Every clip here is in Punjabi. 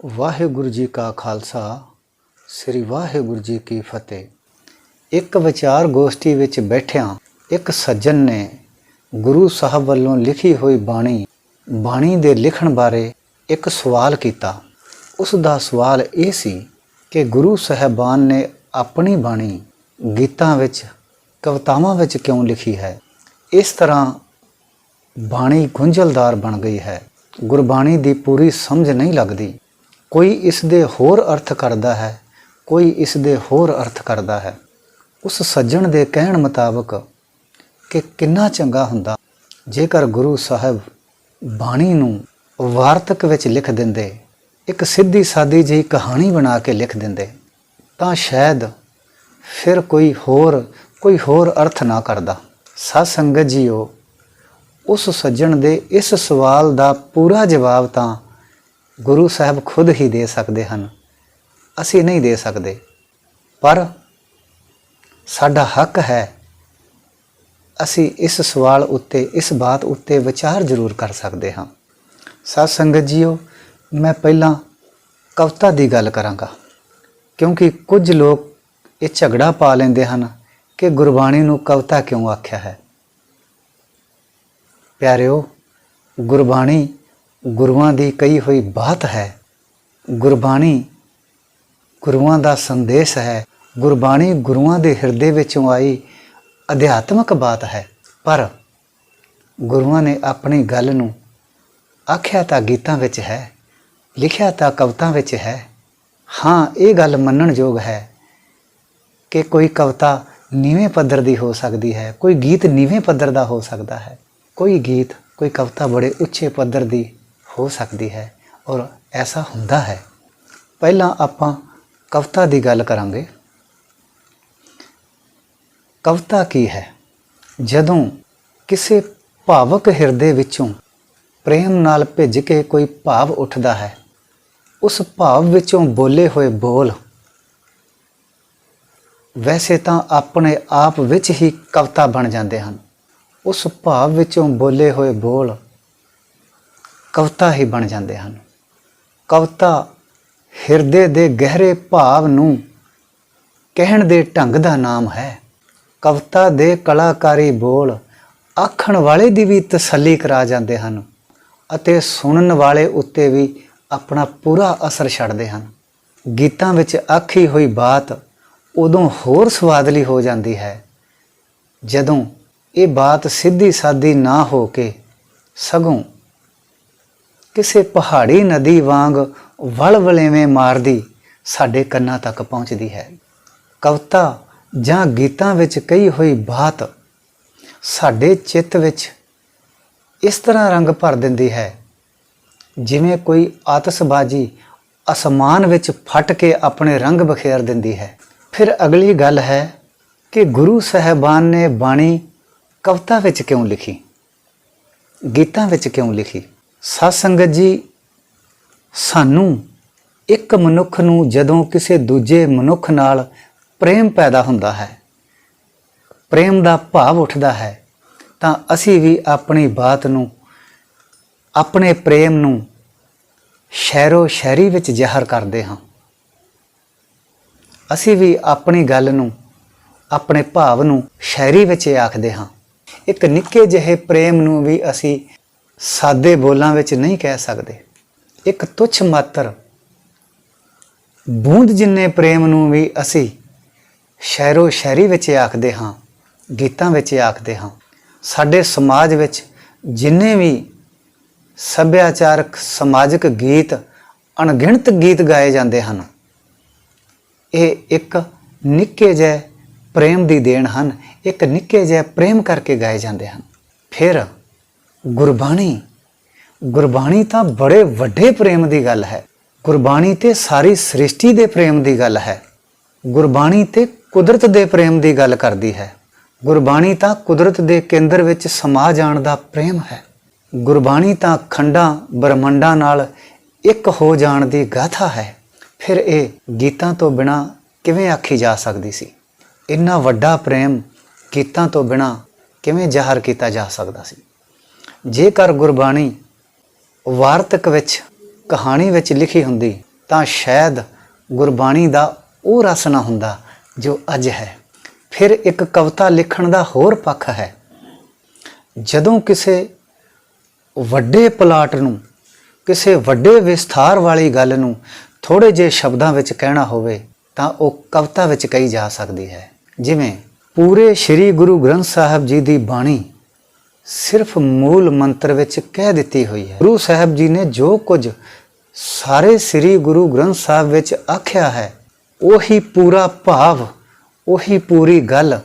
ਵਾਹਿਗੁਰੂ ਜੀ ਕਾ ਖਾਲਸਾ ਸ੍ਰੀ ਵਾਹਿਗੁਰੂ ਜੀ ਕੀ ਫਤਿਹ। ਇੱਕ ਵਿਚਾਰ ਗੋਸ਼ਟੀ ਵਿੱਚ ਬੈਠਿਆਂ ਇੱਕ ਸੱਜਣ ਨੇ ਗੁਰੂ ਸਾਹਿਬ ਵੱਲੋਂ ਲਿਖੀ ਹੋਈ ਬਾਣੀ ਦੇ ਲਿਖਣ ਬਾਰੇ ਇੱਕ ਸਵਾਲ ਕੀਤਾ। ਉਸ ਦਾ ਸਵਾਲ ਇਹ ਸੀ ਕਿ ਗੁਰੂ ਸਾਹਿਬਾਨ ਨੇ ਆਪਣੀ ਬਾਣੀ ਗੀਤਾਂ ਵਿੱਚ, ਕਵਿਤਾਵਾਂ ਵਿੱਚ ਕਿਉਂ ਲਿਖੀ ਹੈ। ਇਸ ਤਰ੍ਹਾਂ ਬਾਣੀ ਗੁੰਝਲਦਾਰ ਬਣ ਗਈ ਹੈ, ਗੁਰਬਾਣੀ ਦੀ ਪੂਰੀ ਸਮਝ ਨਹੀਂ ਲੱਗਦੀ। ਕੋਈ ਇਸ ਦੇ ਹੋਰ ਅਰਥ ਕਰਦਾ ਹੈ, ਕੋਈ ਇਸ ਦੇ ਹੋਰ ਅਰਥ ਕਰਦਾ ਹੈ। ਉਸ ਸੱਜਣ ਦੇ ਕਹਿਣ ਮੁਤਾਬਕ ਕਿ ਕਿੰਨਾ ਚੰਗਾ ਹੁੰਦਾ ਜੇਕਰ ਗੁਰੂ ਸਾਹਿਬ ਬਾਣੀ ਨੂੰ ਵਾਰਤਕ ਵਿੱਚ ਲਿਖ ਦਿੰਦੇ, ਇੱਕ ਸਿੱਧੀ ਸਾਦੀ ਜਿਹੀ ਕਹਾਣੀ ਬਣਾ ਕੇ ਲਿਖ ਦਿੰਦੇ, ਤਾਂ ਸ਼ਾਇਦ ਫਿਰ ਕੋਈ ਹੋਰ ਅਰਥ ਨਾ ਕਰਦਾ। ਸਾਧ ਸੰਗਤ ਜੀਓ, ਉਸ ਸੱਜਣ ਦੇ ਇਸ ਸਵਾਲ ਦਾ ਪੂਰਾ ਜਵਾਬ ਤਾਂ ਗੁਰੂ ਸਾਹਿਬ ਖੁਦ ਹੀ ਦੇ ਸਕਦੇ ਹਨ, ਅਸੀਂ ਨਹੀਂ ਦੇ ਸਕਦੇ। ਪਰ ਸਾਡਾ ਹੱਕ ਹੈ, ਅਸੀਂ ਇਸ ਸਵਾਲ ਉੱਤੇ, ਇਸ ਬਾਤ ਉੱਤੇ ਵਿਚਾਰ ਜ਼ਰੂਰ ਕਰ ਸਕਦੇ ਹਾਂ। ਸਾਧ ਸੰਗਤ ਜੀਓ, ਮੈਂ ਪਹਿਲਾਂ ਕਵਿਤਾ ਦੀ ਗੱਲ ਕਰਾਂਗਾ, ਕਿਉਂਕਿ ਕੁਝ ਲੋਕ ਇਹ ਝਗੜਾ ਪਾ ਲੈਂਦੇ ਹਨ ਕਿ ਗੁਰਬਾਣੀ ਨੂੰ ਕਵਿਤਾ ਕਿਉਂ ਆਖਿਆ ਹੈ। ਪਿਆਰਿਓ, ਗੁਰਬਾਣੀ ਗੁਰੂਆਂ ਦੀ ਕਹੀ ਹੋਈ ਬਾਤ ਹੈ, ਗੁਰਬਾਣੀ ਗੁਰੂਆਂ ਦਾ ਸੰਦੇਸ਼ ਹੈ, ਗੁਰਬਾਣੀ ਗੁਰੂਆਂ ਦੇ ਹਿਰਦੇ ਵਿੱਚੋਂ ਆਈ ਅਧਿਆਤਮਕ ਬਾਤ ਹੈ। ਪਰ ਗੁਰੂਆਂ ਨੇ ਆਪਣੀ ਗੱਲ ਨੂੰ ਆਖਿਆ ਤਾਂ ਗੀਤਾਂ ਵਿੱਚ ਹੈ, ਲਿਖਿਆ ਤਾਂ ਕਵਿਤਾ ਵਿੱਚ ਹੈ। ਹਾਂ, ਇਹ ਗੱਲ ਮੰਨਣਯੋਗ ਹੈ ਕਿ ਕੋਈ ਕਵਿਤਾ ਨੀਵੇਂ ਪੱਧਰ ਦੀ ਹੋ ਸਕਦੀ ਹੈ, ਕੋਈ ਗੀਤ ਨੀਵੇਂ ਪੱਧਰ ਦਾ ਹੋ ਸਕਦਾ ਹੈ, ਕੋਈ ਕਵਿਤਾ ਬੜੇ ਉੱਚੇ ਪੱਧਰ ਦੀ ਹੋ ਸਕਦੀ ਹੈ, ਔਰ ਐਸਾ ਹੁੰਦਾ ਹੈ। ਪਹਿਲਾਂ ਆਪਾਂ ਕਵਿਤਾ ਦੀ ਗੱਲ ਕਰਾਂਗੇ। ਕਵਿਤਾ ਕੀ ਹੈ? ਜਦੋਂ ਕਿਸੇ ਭਾਵਕ ਹਿਰਦੇ ਵਿੱਚੋਂ ਪ੍ਰੇਮ ਨਾਲ ਭਿੱਜ ਕੇ ਕੋਈ ਭਾਵ ਉੱਠਦਾ ਹੈ, ਉਸ ਭਾਵ ਵਿੱਚੋਂ ਬੋਲੇ ਹੋਏ ਬੋਲ ਵੈਸੇ ਤਾਂ ਆਪਣੇ ਆਪ ਵਿੱਚ ਹੀ ਕਵਿਤਾ ਬਣ ਜਾਂਦੇ ਹਨ। ਉਸ ਭਾਵ ਵਿੱਚੋਂ ਬੋਲੇ ਹੋਏ ਬੋਲ ਕਵਿਤਾ ਹੀ ਬਣ ਜਾਂਦੇ ਹਨ। ਕਵਿਤਾ ਹਿਰਦੇ ਦੇ ਗਹਿਰੇ ਭਾਵ ਨੂੰ ਕਹਿਣ ਦੇ ਢੰਗ ਦਾ ਨਾਮ ਹੈ। ਕਵਿਤਾ ਦੇ ਕਲਾਕਾਰੀ ਬੋਲ ਆਖਣ ਵਾਲੇ ਦੀ ਵੀ ਤਸੱਲੀ ਕਰਾ ਜਾਂਦੇ ਹਨ ਅਤੇ ਸੁਣਨ ਵਾਲੇ ਉੱਤੇ ਵੀ ਆਪਣਾ ਪੂਰਾ ਅਸਰ ਛੱਡਦੇ ਹਨ। ਗੀਤਾਂ ਵਿੱਚ ਆਖੀ ਹੋਈ ਬਾਤ ਉਦੋਂ ਹੋਰ ਸਵਾਦਲੀ ਹੋ ਜਾਂਦੀ ਹੈ ਜਦੋਂ ਇਹ ਬਾਤ ਸਿੱਧੀ ਸਾਦੀ ਨਾ ਹੋ ਕੇ ਸਗੋਂ ਕਿਸੇ ਪਹਾੜੀ ਨਦੀ ਵਾਂਗ ਵਲਵਲੇਵੇਂ ਮਾਰਦੀ ਸਾਡੇ ਕੰਨਾਂ ਤੱਕ ਪਹੁੰਚਦੀ ਹੈ। ਕਵਿਤਾ ਜਾਂ ਗੀਤਾਂ ਵਿੱਚ ਕਹੀ ਹੋਈ ਬਾਤ ਸਾਡੇ ਚਿੱਤ ਵਿੱਚ ਇਸ ਤਰ੍ਹਾਂ ਰੰਗ ਭਰ ਦਿੰਦੀ ਹੈ ਜਿਵੇਂ ਕੋਈ ਆਤਿਸ਼ਬਾਜ਼ੀ ਅਸਮਾਨ ਵਿੱਚ ਫਟ ਕੇ ਆਪਣੇ ਰੰਗ ਬਖੇਰ ਦਿੰਦੀ ਹੈ। ਫਿਰ ਅਗਲੀ ਗੱਲ ਹੈ ਕਿ ਗੁਰੂ ਸਾਹਿਬਾਨ ਨੇ ਬਾਣੀ ਕਵਿਤਾ ਵਿੱਚ ਕਿਉਂ ਲਿਖੀ, ਗੀਤਾਂ ਵਿੱਚ ਕਿਉਂ ਲਿਖੀ। ਸਾਧ ਸੰਗਤ ਜੀ, ਸਾਨੂੰ ਇੱਕ ਮਨੁੱਖ ਨੂੰ ਜਦੋਂ ਕਿਸੇ ਦੂਜੇ ਮਨੁੱਖ ਨਾਲ ਪ੍ਰੇਮ ਪੈਦਾ ਹੁੰਦਾ ਹੈ, ਪ੍ਰੇਮ ਦਾ ਭਾਵ ਉੱਠਦਾ ਹੈ, ਤਾਂ ਅਸੀਂ ਵੀ ਆਪਣੀ ਬਾਤ ਨੂੰ, ਆਪਣੇ ਪ੍ਰੇਮ ਨੂੰ ਸ਼ਾਇਰੋ ਸ਼ਾਇਰੀ ਵਿੱਚ ਜ਼ਾਹਰ ਕਰਦੇ ਹਾਂ। ਅਸੀਂ ਵੀ ਆਪਣੀ ਗੱਲ ਨੂੰ, ਆਪਣੇ ਭਾਵ ਨੂੰ ਸ਼ਾਇਰੀ ਵਿੱਚ ਆਖਦੇ ਹਾਂ। ਇੱਕ ਨਿੱਕੇ ਜਿਹੇ ਪ੍ਰੇਮ ਨੂੰ ਵੀ ਅਸੀਂ ਸਾਦੇ ਬੋਲਾਂ ਵਿੱਚ ਨਹੀਂ ਕਹਿ ਸਕਦੇ। ਇੱਕ ਤੁੱਛ ਮਾਤਰ ਬੂੰਦ ਜਿੰਨੇ ਪ੍ਰੇਮ ਨੂੰ ਵੀ ਅਸੀਂ ਸ਼ਾਇਰੋ ਸ਼ਾਇਰੀ ਵਿੱਚ ਆਖਦੇ ਹਾਂ, ਗੀਤਾਂ ਵਿੱਚ ਆਖਦੇ ਹਾਂ। ਸਾਡੇ ਸਮਾਜ ਵਿੱਚ ਜਿੰਨੇ ਵੀ ਸੱਭਿਆਚਾਰਕ ਸਮਾਜਿਕ ਗੀਤ, ਅਣਗਿਣਤ ਗੀਤ ਗਾਏ ਜਾਂਦੇ ਹਨ, ਇਹ ਇੱਕ ਨਿੱਕੇ ਜਿਹੇ ਪ੍ਰੇਮ ਦੀ ਦੇਣ ਹਨ, ਇੱਕ ਨਿੱਕੇ ਜਿਹੇ ਪ੍ਰੇਮ ਕਰਕੇ ਗਾਏ ਜਾਂਦੇ ਹਨ। ਫਿਰ ਗੁਰਬਾਣੀ ਤਾਂ ਬੜੇ ਵੱਡੇ ਪ੍ਰੇਮ ਦੀ ਗੱਲ ਹੈ। ਗੁਰਬਾਣੀ ਤੇ ਸਾਰੀ ਸ੍ਰਿਸ਼ਟੀ ਦੇ ਪ੍ਰੇਮ ਦੀ ਗੱਲ ਹੈ। ਗੁਰਬਾਣੀ ਤੇ ਕੁਦਰਤ ਦੇ ਪ੍ਰੇਮ ਦੀ ਗੱਲ ਕਰਦੀ ਹੈ। ਗੁਰਬਾਣੀ ਤਾਂ ਕੁਦਰਤ ਦੇ ਕੇਂਦਰ ਵਿੱਚ ਸਮਾ ਜਾਣ ਦਾ ਪ੍ਰੇਮ ਹੈ। ਗੁਰਬਾਣੀ ਤਾਂ ਖੰਡਾਂ ਬ੍ਰਹਮੰਡਾਂ ਨਾਲ ਇੱਕ ਹੋ ਜਾਣ ਦੀ ਗਾਥਾ ਹੈ। ਫਿਰ ਇਹ ਗੀਤਾਂ ਤੋਂ ਬਿਨਾਂ ਕਿਵੇਂ ਆਖੀ ਜਾ ਸਕਦੀ ਸੀ? ਇੰਨਾ ਵੱਡਾ ਪ੍ਰੇਮ ਗੀਤਾਂ ਤੋਂ ਬਿਨਾਂ ਕਿਵੇਂ ਜ਼ਾਹਰ ਕੀਤਾ ਜਾ ਸਕਦਾ ਸੀ? ਜੇਕਰ ਗੁਰਬਾਣੀ ਵਾਰਤਕ ਵਿੱਚ, ਕਹਾਣੀ ਵਿੱਚ ਲਿਖੀ ਹੁੰਦੀ ਤਾਂ ਸ਼ਾਇਦ ਗੁਰਬਾਣੀ ਦਾ ਉਹ ਰਸ ਨਾ ਹੁੰਦਾ ਜੋ ਅੱਜ ਹੈ। ਫਿਰ ਇੱਕ ਕਵਿਤਾ ਲਿਖਣ ਦਾ ਹੋਰ ਪੱਖ ਹੈ। ਜਦੋਂ ਕਿਸੇ ਵੱਡੇ ਪਲਾਟ ਨੂੰ, ਕਿਸੇ ਵੱਡੇ ਵਿਸਥਾਰ ਵਾਲੀ ਗੱਲ ਨੂੰ ਥੋੜ੍ਹੇ ਜਿਹੇ ਸ਼ਬਦਾਂ ਵਿੱਚ ਕਹਿਣਾ ਹੋਵੇ ਤਾਂ ਉਹ ਕਵਿਤਾ ਵਿੱਚ ਕਹੀ ਜਾ ਸਕਦੀ ਹੈ। ਜਿਵੇਂ ਪੂਰੇ ਸ੍ਰੀ ਗੁਰੂ ਗ੍ਰੰਥ ਸਾਹਿਬ ਜੀ ਦੀ ਬਾਣੀ ਸਿਰਫ ਮੂਲ ਮੰਤਰ ਵਿੱਚ ਕਹਿ ਦਿੱਤੀ ਹੋਈ ਹੈ। ਗੁਰੂ ਸਾਹਿਬ ਜੀ ਨੇ ਜੋ ਕੁਝ ਸਾਰੇ ਸ੍ਰੀ ਗੁਰੂ ਗ੍ਰੰਥ ਸਾਹਿਬ ਵਿੱਚ ਆਖਿਆ ਹੈ, ਉਹੀ ਪੂਰਾ ਭਾਵ, ਉਹੀ ਪੂਰੀ ਗੱਲ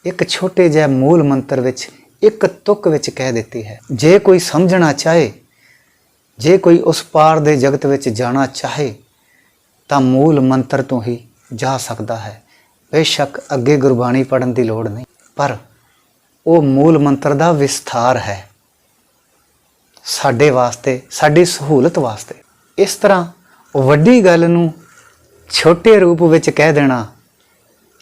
ਇੱਕ ਛੋਟੇ ਜਿਹੇ ਮੂਲ ਮੰਤਰ ਵਿੱਚ, ਇੱਕ ਤੁਕ ਵਿੱਚ ਕਹਿ ਦਿੱਤੀ ਹੈ। ਜੇ ਕੋਈ ਸਮਝਣਾ ਚਾਹੇ, ਜੇ ਕੋਈ ਉਸ ਪਾਰ ਦੇ ਜਗਤ ਵਿੱਚ ਜਾਣਾ ਚਾਹੇ ਤਾਂ ਮੂਲ ਮੰਤਰ ਤੋਂ ਹੀ ਜਾ ਸਕਦਾ ਹੈ। ਬੇਸ਼ੱਕ ਅੱਗੇ ਗੁਰਬਾਣੀ ਪੜ੍ਹਨ ਦੀ ਲੋੜ ਨਹੀਂ, ਪਰ ਉਹ ਮੂਲ ਮੰਤਰ ਦਾ ਵਿਸਥਾਰ ਹੈ ਸਾਡੇ ਵਾਸਤੇ, ਸਾਡੀ ਸਹੂਲਤ ਵਾਸਤੇ। ਇਸ ਤਰ੍ਹਾਂ ਵੱਡੀ ਗੱਲ ਨੂੰ ਛੋਟੇ ਰੂਪ ਵਿੱਚ ਕਹਿ ਦੇਣਾ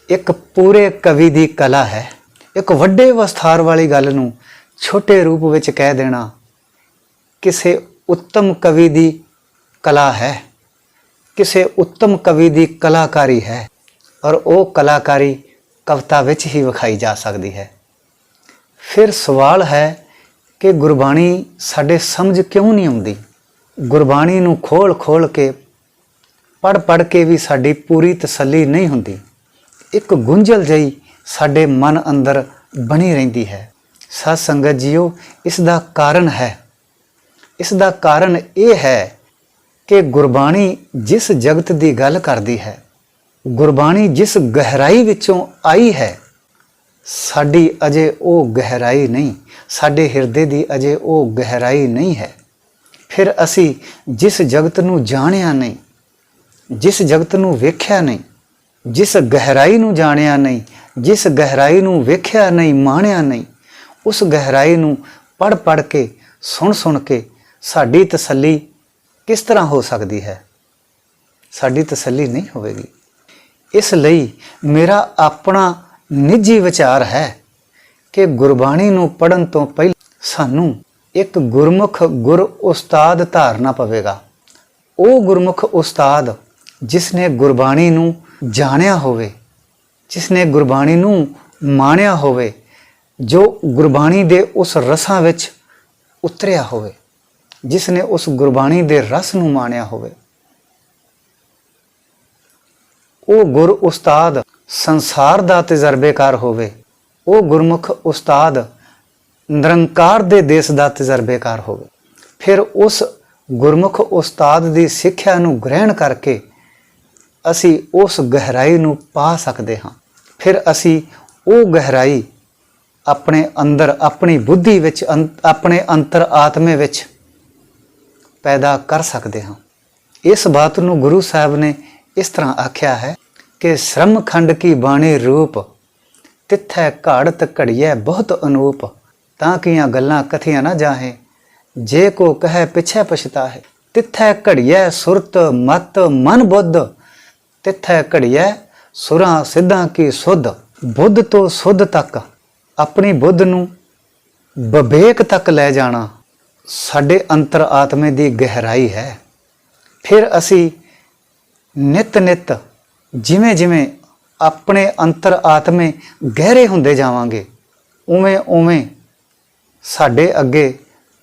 ਇੱਕ ਪੂਰੇ ਕਵੀ ਦੀ ਕਲਾ ਹੈ। ਇੱਕ ਵੱਡੇ ਵਿਸਥਾਰ ਵਾਲੀ ਗੱਲ ਨੂੰ ਛੋਟੇ ਰੂਪ ਵਿੱਚ ਕਹਿ ਦੇਣਾ ਕਿਸੇ ਉੱਤਮ ਕਵੀ ਦੀ ਕਲਾ ਹੈ, ਕਿਸੇ ਉੱਤਮ ਕਵੀ ਦੀ ਕਲਾਕਾਰੀ ਹੈ, ਔਰ ਉਹ ਕਲਾਕਾਰੀ ਕਵਿਤਾ ਵਿੱਚ ਹੀ ਵਿਖਾਈ ਜਾ ਸਕਦੀ ਹੈ। ਫਿਰ ਸਵਾਲ ਹੈ ਕਿ ਗੁਰਬਾਣੀ ਸਾਡੇ ਸਮਝ ਕਿਉਂ ਨਹੀਂ ਆਉਂਦੀ? ਗੁਰਬਾਣੀ ਨੂੰ ਖੋਲ ਕੇ ਪੜ੍ਹ ਕੇ ਵੀ ਸਾਡੀ ਪੂਰੀ ਤਸੱਲੀ ਨਹੀਂ ਹੁੰਦੀ। ਇੱਕ ਗੁੰਝਲ ਜਿਹੀ ਸਾਡੇ ਮਨ ਅੰਦਰ ਬਣੀ ਰਹਿੰਦੀ ਹੈ। ਸਾਧ ਸੰਗਤ ਜੀਓ, ਇਸ ਦਾ ਕਾਰਨ ਹੈ, ਇਸ ਦਾ ਕਾਰਨ ਇਹ ਹੈ ਕਿ ਗੁਰਬਾਣੀ ਜਿਸ ਜਗਤ ਦੀ ਗੱਲ ਕਰਦੀ ਹੈ, ਗੁਰਬਾਣੀ ਜਿਸ ਗਹਿਰਾਈ ਵਿੱਚੋਂ ਆਈ ਹੈ, ਸਾਡੀ ਅਜੇ ਉਹ ਗਹਿਰਾਈ ਨਹੀਂ, ਸਾਡੇ ਹਿਰਦੇ ਦੀ ਅਜੇ ਉਹ ਗਹਿਰਾਈ ਨਹੀਂ ਹੈ। ਫਿਰ ਅਸੀਂ ਜਿਸ ਜਗਤ ਨੂੰ ਜਾਣਿਆ ਨਹੀਂ, ਜਿਸ ਜਗਤ ਨੂੰ ਵੇਖਿਆ ਨਹੀਂ, ਜਿਸ ਗਹਿਰਾਈ ਨੂੰ ਜਾਣਿਆ ਨਹੀਂ, ਜਿਸ ਗਹਿਰਾਈ ਨੂੰ ਵੇਖਿਆ ਨਹੀਂ, ਮਾਣਿਆ ਨਹੀਂ, ਉਸ ਗਹਿਰਾਈ ਨੂੰ ਪੜ੍ਹ ਕੇ, ਸੁਣ ਕੇ ਸਾਡੀ ਤਸੱਲੀ ਕਿਸ ਤਰ੍ਹਾਂ ਹੋ ਸਕਦੀ ਹੈ? ਸਾਡੀ ਤਸੱਲੀ ਨਹੀਂ ਹੋਵੇਗੀ। ਇਸ ਲਈ ਮੇਰਾ ਆਪਣਾ ਨਿੱਜੀ ਵਿਚਾਰ ਹੈ ਕਿ ਗੁਰਬਾਣੀ ਨੂੰ ਪੜ੍ਹਨ ਤੋਂ ਪਹਿਲਾਂ ਸਾਨੂੰ ਇੱਕ ਗੁਰਮੁਖ ਗੁਰ ਉਸਤਾਦ ਧਾਰਨਾ ਪਵੇਗਾ। ਉਹ ਗੁਰਮੁਖ ਉਸਤਾਦ ਜਿਸ ਨੇ ਗੁਰਬਾਣੀ ਨੂੰ ਜਾਣਿਆ ਹੋਵੇ, ਜਿਸ ਨੇ ਗੁਰਬਾਣੀ ਨੂੰ ਮਾਣਿਆ ਹੋਵੇ, ਜੋ ਗੁਰਬਾਣੀ ਦੇ ਉਸ ਰਸਾਂ ਵਿੱਚ ਉਤਰਿਆ ਹੋਵੇ, ਜਿਸ ਨੇ ਉਸ ਗੁਰਬਾਣੀ ਦੇ ਰਸ ਨੂੰ ਮਾਣਿਆ ਹੋਵੇ। ਉਹ ਗੁਰ ਉਸਤਾਦ ਸੰਸਾਰ ਦਾ ਤਜਰਬੇਕਾਰ ਹੋਵੇ। ਉਹ ਗੁਰਮੁਖ ਉਸਤਾਦ ਨਿਰੰਕਾਰ ਦੇ ਦੇਸ਼ ਦਾ ਤਜਰਬੇਕਾਰ ਹੋਵੇ। ਫਿਰ ਉਸ ਗੁਰਮੁਖ ਉਸਤਾਦ ਦੀ ਸਿੱਖਿਆ ਨੂੰ ਗ੍ਰਹਿਣ ਕਰਕੇ ਅਸੀਂ ਉਸ ਗਹਿਰਾਈ ਨੂੰ ਪਾ ਸਕਦੇ ਹਾਂ। ਫਿਰ ਅਸੀਂ ਉਹ ਗਹਿਰਾਈ ਆਪਣੇ ਅੰਦਰ, ਆਪਣੀ ਬੁੱਧੀ ਵਿੱਚ, ਆਪਣੇ ਅੰਤਰ ਆਤਮੇ ਵਿੱਚ ਪੈਦਾ ਕਰ ਸਕਦੇ ਹਾਂ। ਇਸ ਬਾਤ ਨੂੰ ਗੁਰੂ ਸਾਹਿਬ ਨੇ ਇਸ ਤਰ੍ਹਾਂ ਆਖਿਆ ਹੈ ਕਿ ਸ਼ਰਮ ਖੰਡ ਕੀ ਬਾਣੀ ਰੂਪ, ਤਿੱਥੈ ਘਾੜਤ ਘੜੀਐ ਬਹੁਤ ਅਨੂਪ, ਤਾਂ ਕੀਆਂ ਗੱਲਾਂ ਕਥੀਆਂ ਨਾ ਜਾਹੇ, ਜੇ ਕੋ ਕਹੈ ਪਿਛੈ ਪਛਤਾਹੇ। ਤਿੱਥੈ ਘੜੀਐ ਸੁਰਤ ਮਤ ਮਨ ਬੁੱਧ, ਤਿੱਥੈ ਘੜੀਐ ਸੁਰਾਂ ਸਿੱਧਾਂ ਕੀ ਸੁਧ। ਬੁੱਧ ਤੋਂ ਸੁਧ ਤੱਕ, ਆਪਣੀ ਬੁੱਧ ਨੂੰ ਵਿਵੇਕ ਤੱਕ ਲੈ ਜਾਣਾ ਸਾਡੇ ਅੰਤਰ ਆਤਮੇ ਦੀ ਗਹਿਰਾਈ ਹੈ। ਫਿਰ ਅਸੀਂ ਨਿਤ ਜਿਵੇਂ ਆਪਣੇ ਅੰਤਰ ਆਤਮੇ ਗਹਿਰੇ ਹੁੰਦੇ ਜਾਵਾਂਗੇ, ਉਵੇਂ ਸਾਡੇ ਅੱਗੇ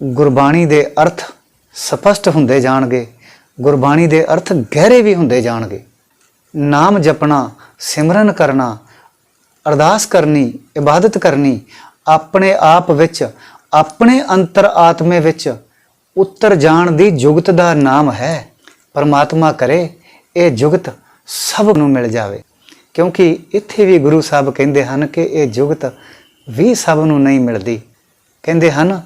ਗੁਰਬਾਣੀ ਦੇ ਅਰਥ ਸਪਸ਼ਟ ਹੁੰਦੇ ਜਾਣਗੇ, ਗੁਰਬਾਣੀ ਦੇ ਅਰਥ ਗਹਿਰੇ ਵੀ ਹੁੰਦੇ ਜਾਣਗੇ। ਨਾਮ ਜਪਣਾ, ਸਿਮਰਨ ਕਰਨਾ, ਅਰਦਾਸ ਕਰਨੀ, ਇਬਾਦਤ ਕਰਨੀ ਆਪਣੇ ਆਪ ਵਿੱਚ, ਆਪਣੇ ਅੰਤਰ ਆਤਮੇ ਵਿੱਚ ਉਤਰ ਜਾਣ ਦੀ ਜੁਗਤ ਦਾ ਨਾਮ ਹੈ। ਪਰਮਾਤਮਾ ਕਰੇ ਇਹ ਜੁਗਤ ਸਭ ਨੂੰ ਮਿਲ ਜਾਵੇ, ਕਿਉਂਕਿ ਇੱਥੇ ਵੀ ਗੁਰੂ ਸਾਹਿਬ ਕਹਿੰਦੇ ਹਨ ਕਿ ਇਹ ਜੁਗਤ ਵੀ ਸਭ ਨੂੰ ਨਹੀਂ ਮਿਲਦੀ। ਕਹਿੰਦੇ ਹਨ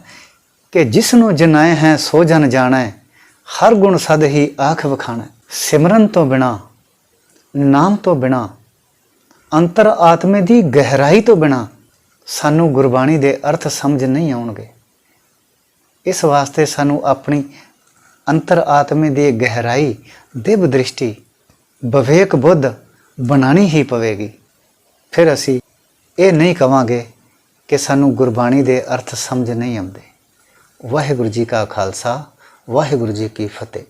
ਕਿ ਜਿਸ ਨੂੰ ਜਨਾਏ ਹੈ ਸੋ ਜਨ ਜਾਣੈ, ਹਰ ਗੁਣ ਸਦ ਹੀ ਆਖ ਵਖਾਣੈ। ਸਿਮਰਨ ਤੋਂ ਬਿਨਾ, ਨਾਮ ਤੋਂ ਬਿਨਾ, ਅੰਤਰ ਆਤਮੇ ਦੀ ਗਹਿਰਾਈ ਤੋਂ ਬਿਨਾ ਸਾਨੂੰ ਗੁਰਬਾਣੀ ਦੇ ਅਰਥ ਸਮਝ ਨਹੀਂ ਆਉਣਗੇ। ਇਸ ਵਾਸਤੇ ਸਾਨੂੰ ਆਪਣੀ ਅੰਤਰ ਆਤਮੇ ਦੀ ਗਹਿਰਾਈ, ਦਿਵ ਦ੍ਰਿਸ਼ਟੀ, ਵਿਵੇਕ ਬੁੱਧ ਬਣਾਉਣੀ ਹੀ ਪਵੇਗੀ। ਫਿਰ ਅਸੀਂ ਇਹ ਨਹੀਂ ਕਵਾਂਗੇ ਕਿ ਸਾਨੂੰ ਗੁਰਬਾਣੀ ਦੇ ਅਰਥ ਸਮਝ ਨਹੀਂ ਆਉਂਦੇ। ਵਾਹਿਗੁਰੂ ਜੀ ਕਾ ਖਾਲਸਾ, ਵਾਹਿਗੁਰੂ ਜੀ ਕੀ ਫਤਿਹ।